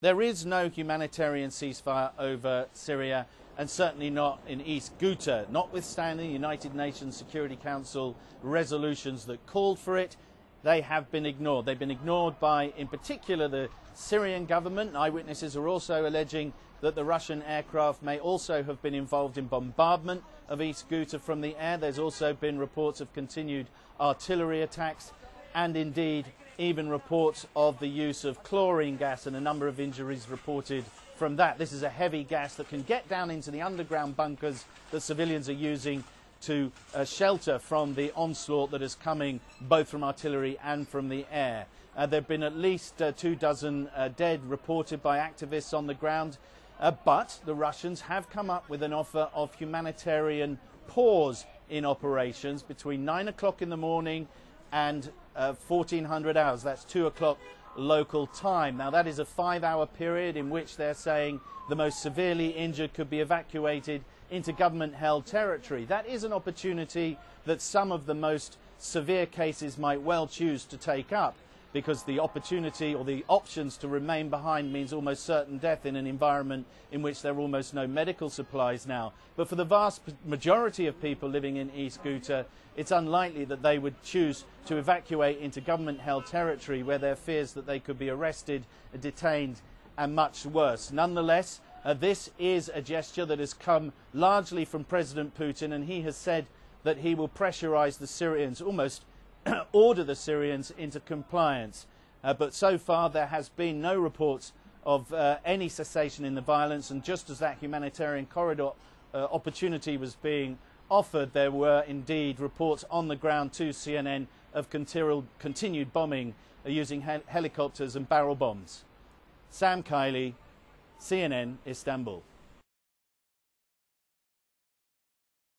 There is no humanitarian ceasefire over Syria, and certainly not in East Ghouta, notwithstanding United Nations Security Council resolutions that called for it. They have been ignored. They've been ignored by, in particular, the Syrian government. Eyewitnesses are also alleging that the Russian aircraft may also have been involved in bombardment of East Ghouta from the air. There's also been reports of continued artillery attacks and indeed even reports of the use of chlorine gas and a number of injuries reported from that. This is a heavy gas that can get down into the underground bunkers that civilians are using to shelter from the onslaught that is coming both from artillery and from the air. There have been at least 24 dead reported by activists on the ground, but the Russians have come up with an offer of humanitarian pause in operations between 9 o'clock in the morning and 1400 hours. That's 2 o'clock local time. Now that is a 5-hour period in which they're saying the most severely injured could be evacuated into government-held territory. That is an opportunity that some of the most severe cases might well choose to take up, because the opportunity or the options to remain behind means almost certain death in an environment in which there are almost no medical supplies now. But for the vast majority of people living in East Ghouta, it's unlikely that they would choose to evacuate into government-held territory where there are fears that they could be arrested, detained and much worse. Nonetheless, this is a gesture that has come largely from President Putin, and he has said that he will pressurize the Syrians, almost order the Syrians into compliance. But so far there has been no reports of any cessation in the violence, and just as that humanitarian corridor opportunity was being offered, there were indeed reports on the ground to CNN of continued bombing using helicopters and barrel bombs. Sam Kiley, CNN, Istanbul.